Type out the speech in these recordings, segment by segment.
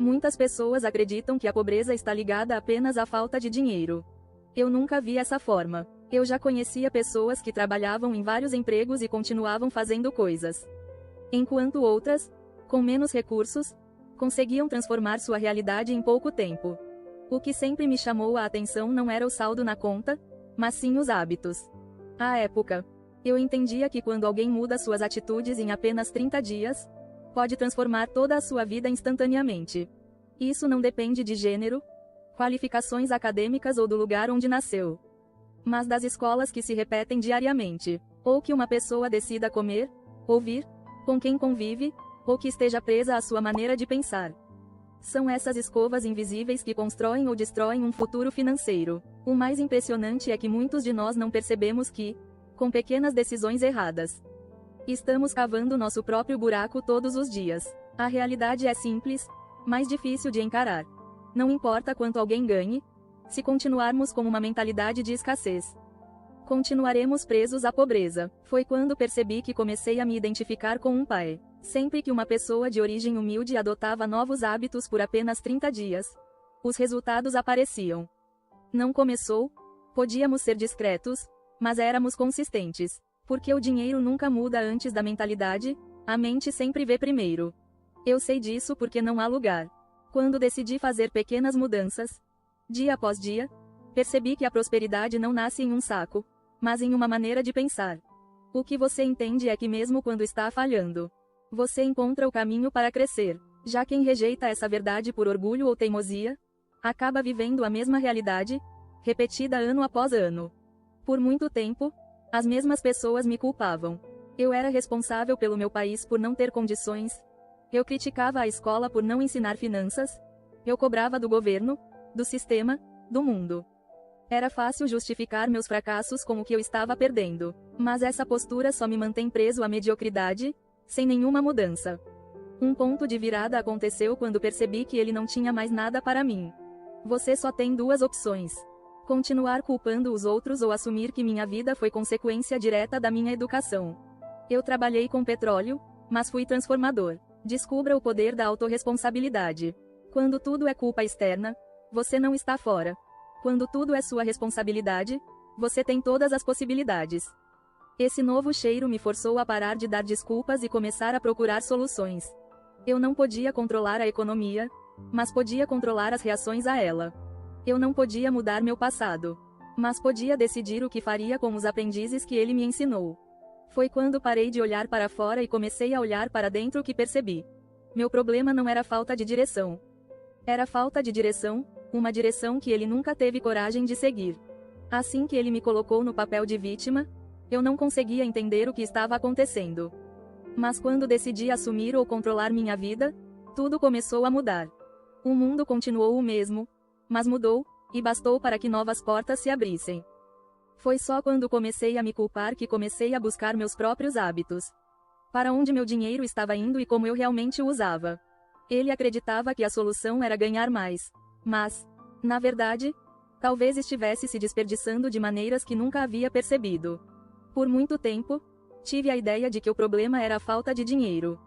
Muitas pessoas acreditam que a pobreza está ligada apenas à falta de dinheiro. Eu nunca vi essa forma. Eu já conhecia pessoas que trabalhavam em vários empregos e continuavam fazendo coisas, enquanto outras, com menos recursos, conseguiam transformar sua realidade em pouco tempo. O que sempre me chamou a atenção não era o saldo na conta, mas sim os hábitos. À época, eu entendia que quando alguém muda suas atitudes em apenas 30 dias, pode transformar toda a sua vida instantaneamente. Isso não depende de gênero, qualificações acadêmicas ou do lugar onde nasceu, mas das escolas que se repetem diariamente, ou que uma pessoa decida comer, ouvir, com quem convive, ou que esteja presa à sua maneira de pensar. São essas escovas invisíveis que constroem ou destroem um futuro financeiro. O mais impressionante é que muitos de nós não percebemos que, com pequenas decisões erradas, estamos cavando nosso próprio buraco todos os dias. A realidade é simples, mas difícil de encarar. Não importa quanto alguém ganhe, se continuarmos com uma mentalidade de escassez, continuaremos presos à pobreza. Foi quando percebi que comecei a me identificar com um pai. Sempre que uma pessoa de origem humilde adotava novos hábitos por apenas 30 dias, os resultados apareciam. Não começou, podíamos ser discretos, mas éramos consistentes. Porque o dinheiro nunca muda antes da mentalidade, a mente sempre vê primeiro. Eu sei disso porque não há lugar. Quando decidi fazer pequenas mudanças, dia após dia, percebi que a prosperidade não nasce em um saco, mas em uma maneira de pensar. O que você entende é que mesmo quando está falhando, você encontra o caminho para crescer. Já quem rejeita essa verdade por orgulho ou teimosia, acaba vivendo a mesma realidade, repetida ano após ano. Por muito tempo, as mesmas pessoas me culpavam. Eu era responsável pelo meu país por não ter condições. Eu criticava a escola por não ensinar finanças. Eu cobrava do governo, do sistema, do mundo. Era fácil justificar meus fracassos com o que eu estava perdendo. Mas essa postura só me mantém preso à mediocridade, sem nenhuma mudança. Um ponto de virada aconteceu quando percebi que ele não tinha mais nada para mim. Você só tem duas opções: continuar culpando os outros ou assumir que minha vida foi consequência direta da minha educação. Eu trabalhei com petróleo, mas fui transformador. Descubra o poder da autorresponsabilidade. Quando tudo é culpa externa, você não está fora. Quando tudo é sua responsabilidade, você tem todas as possibilidades. Esse novo cheiro me forçou a parar de dar desculpas e começar a procurar soluções. Eu não podia controlar a economia, mas podia controlar as reações a ela. Eu não podia mudar meu passado, mas podia decidir o que faria com os aprendizes que ele me ensinou. Foi quando parei de olhar para fora e comecei a olhar para dentro que percebi. Meu problema não era falta de direção. Era falta de direção, uma direção que ele nunca teve coragem de seguir. Assim que ele me colocou no papel de vítima, eu não conseguia entender o que estava acontecendo. Mas quando decidi assumir ou controlar minha vida, tudo começou a mudar. O mundo continuou o mesmo, mas mudou, e bastou para que novas portas se abrissem. Foi só quando comecei a me culpar que comecei a buscar meus próprios hábitos. Para onde meu dinheiro estava indo e como eu realmente o usava. Ele acreditava que a solução era ganhar mais. Mas, na verdade, talvez estivesse se desperdiçando de maneiras que nunca havia percebido. Por muito tempo, tive a ideia de que o problema era a falta de dinheiro.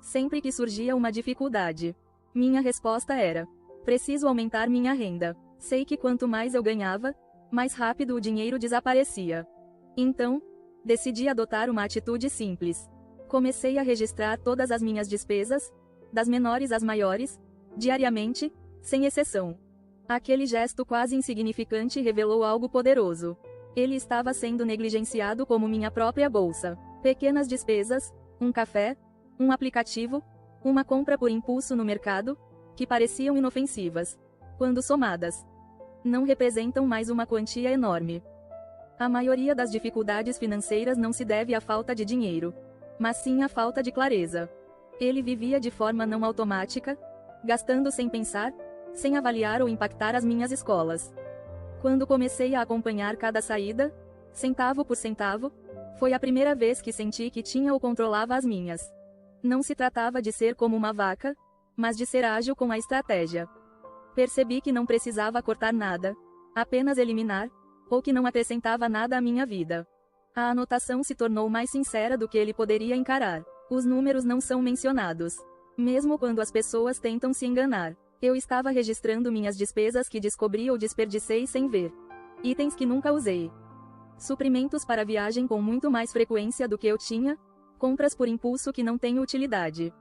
Sempre que surgia uma dificuldade, minha resposta era: preciso aumentar minha renda. Sei que quanto mais eu ganhava, mais rápido o dinheiro desaparecia. Então, decidi adotar uma atitude simples. Comecei a registrar todas as minhas despesas, das menores às maiores, diariamente, sem exceção. Aquele gesto quase insignificante revelou algo poderoso. Ele estava sendo negligenciado como minha própria bolsa. Pequenas despesas, um café, um aplicativo, uma compra por impulso no mercado, que pareciam inofensivas, quando somadas, não representam mais uma quantia enorme. A maioria das dificuldades financeiras não se deve à falta de dinheiro, mas sim à falta de clareza. Ele vivia de forma não automática, gastando sem pensar, sem avaliar ou impactar as minhas escolas. Quando comecei a acompanhar cada saída, centavo por centavo, foi a primeira vez que senti que tinha ou controlava as minhas. Não se tratava de ser como uma vaca, mas de ser ágil com a estratégia. Percebi que não precisava cortar nada, apenas eliminar, ou que não acrescentava nada à minha vida. A anotação se tornou mais sincera do que ele poderia encarar. Os números não são mencionados, mesmo quando as pessoas tentam se enganar. Eu estava registrando minhas despesas que descobri ou desperdicei sem ver. Itens que nunca usei. Suprimentos para viagem com muito mais frequência do que eu tinha. Compras por impulso que não têm utilidade.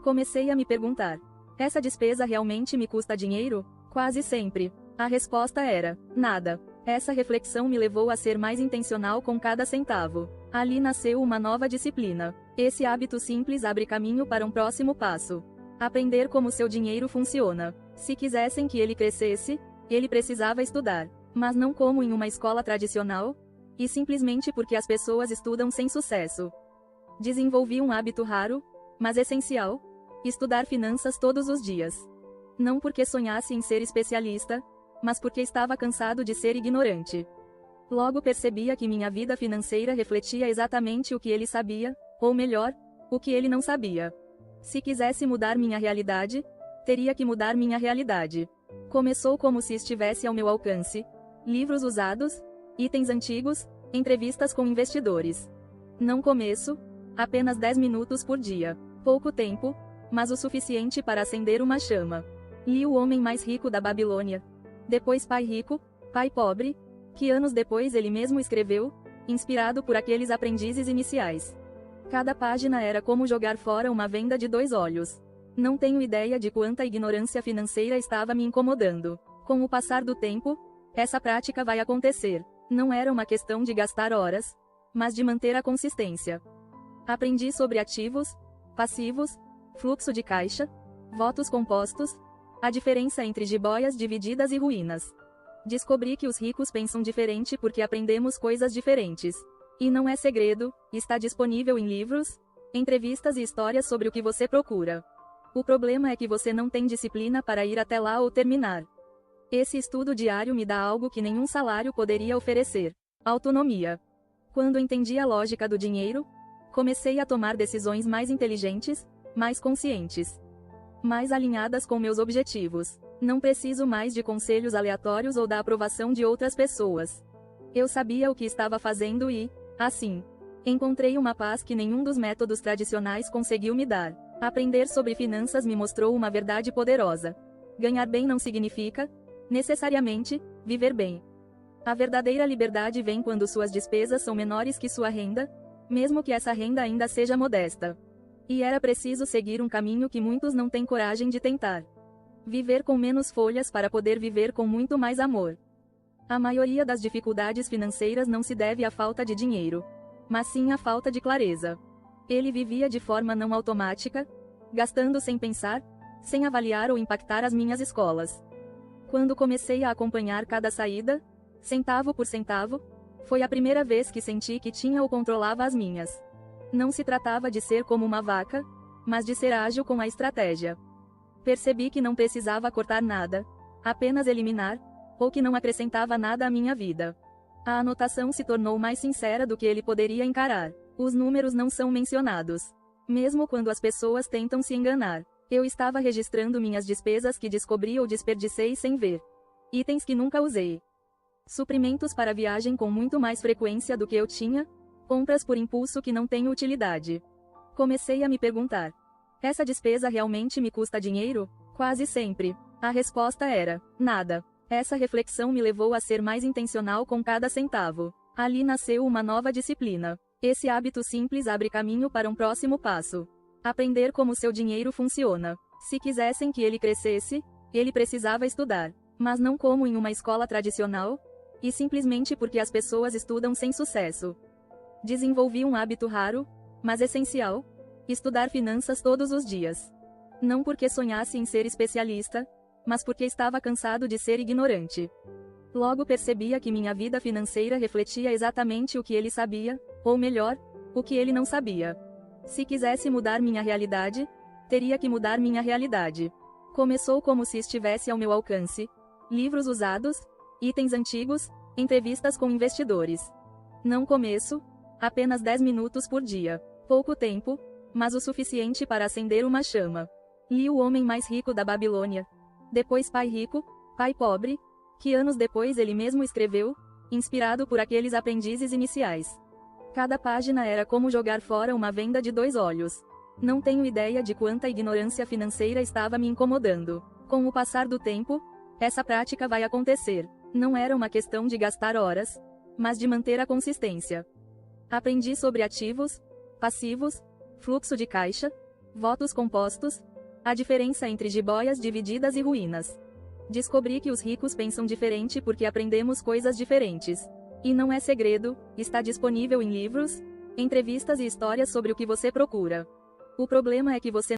Comecei a me perguntar: essa despesa realmente me custa dinheiro? Quase sempre. A resposta era: nada. Essa reflexão me levou a ser mais intencional com cada centavo. Ali nasceu uma nova disciplina. Esse hábito simples abre caminho para um próximo passo. Aprender como seu dinheiro funciona. Se quisessem que ele crescesse, ele precisava estudar. Mas não como em uma escola tradicional, e simplesmente porque as pessoas estudam sem sucesso. Desenvolvi um hábito raro, mas essencial: estudar finanças todos os dias. Não porque sonhasse em ser especialista, mas porque estava cansado de ser ignorante. Logo percebia que minha vida financeira refletia exatamente o que ele sabia, ou melhor, o que ele não sabia. Se quisesse mudar minha realidade, teria que mudar minha realidade. Começou como se estivesse ao meu alcance: livros usados, itens antigos, entrevistas com investidores. Não começo, apenas 10 minutos por dia. Pouco tempo, mas o suficiente para acender uma chama. Li O Homem Mais Rico da Babilônia. Depois Pai Rico, Pai Pobre, que anos depois ele mesmo escreveu, inspirado por aqueles aprendizes iniciais. Cada página era como jogar fora uma venda de 2 olhos. Não tenho ideia de quanta ignorância financeira estava me incomodando. Com o passar do tempo, essa prática vai acontecer. Não era uma questão de gastar horas, mas de manter a consistência. Aprendi sobre ativos, passivos, fluxo de caixa, votos compostos, a diferença entre jiboias divididas e ruínas. Descobri que os ricos pensam diferente porque aprendemos coisas diferentes. E não é segredo, está disponível em livros, entrevistas e histórias sobre o que você procura. O problema é que você não tem disciplina para ir até lá ou terminar. Esse estudo diário me dá algo que nenhum salário poderia oferecer: autonomia. Quando entendi a lógica do dinheiro, comecei a tomar decisões mais inteligentes, mais conscientes, mais alinhadas com meus objetivos. Não preciso mais de conselhos aleatórios ou da aprovação de outras pessoas. Eu sabia o que estava fazendo e, assim, encontrei uma paz que nenhum dos métodos tradicionais conseguiu me dar. Aprender sobre finanças me mostrou uma verdade poderosa: ganhar bem não significa, necessariamente, viver bem. A verdadeira liberdade vem quando suas despesas são menores que sua renda, mesmo que essa renda ainda seja modesta. E era preciso seguir um caminho que muitos não têm coragem de tentar. Viver com menos folhas para poder viver com muito mais amor. A maioria das dificuldades financeiras não se deve à falta de dinheiro, mas sim à falta de clareza. Ele vivia de forma não automática, gastando sem pensar, sem avaliar ou impactar as minhas escolas. Quando comecei a acompanhar cada saída, centavo por centavo, foi a primeira vez que senti que tinha ou controlava as minhas. Não se tratava de ser como uma vaca, mas de ser ágil com a estratégia. Percebi que não precisava cortar nada, apenas eliminar, ou que não acrescentava nada à minha vida. A anotação se tornou mais sincera do que ele poderia encarar. Os números não são mencionados. Mesmo quando as pessoas tentam se enganar. Eu estava registrando minhas despesas que descobri ou desperdicei sem ver. Itens que nunca usei. Suprimentos para viagem com muito mais frequência do que eu tinha. Compras por impulso que não têm utilidade. Comecei a me perguntar: essa despesa realmente me custa dinheiro? Quase sempre. A resposta era: nada. Essa reflexão me levou a ser mais intencional com cada centavo. Ali nasceu uma nova disciplina. Esse hábito simples abre caminho para um próximo passo. Aprender como seu dinheiro funciona. Se quisessem que ele crescesse, ele precisava estudar. Mas não como em uma escola tradicional, e simplesmente porque as pessoas estudam sem sucesso. Desenvolvi um hábito raro, mas essencial: estudar finanças todos os dias. Não porque sonhasse em ser especialista, mas porque estava cansado de ser ignorante. Logo percebia que minha vida financeira refletia exatamente o que ele sabia, ou melhor, o que ele não sabia. Se quisesse mudar minha realidade, teria que mudar minha realidade. Começou como se estivesse ao meu alcance: livros usados, itens antigos, entrevistas com investidores. Não começo, apenas 10 minutos por dia. Pouco tempo, mas o suficiente para acender uma chama. Li O Homem Mais Rico da Babilônia. Depois Pai Rico, Pai Pobre, que anos depois ele mesmo escreveu, inspirado por aqueles aprendizes iniciais. Cada página era como jogar fora uma venda de 2 olhos. Não tenho ideia de quanta ignorância financeira estava me incomodando. Com o passar do tempo, essa prática vai acontecer. Não era uma questão de gastar horas, mas de manter a consistência. Aprendi sobre ativos, passivos, fluxo de caixa, votos compostos, a diferença entre jiboias divididas e ruínas. Descobri que os ricos pensam diferente porque aprendemos coisas diferentes. E não é segredo, está disponível em livros, entrevistas e histórias sobre o que você procura. O problema é que você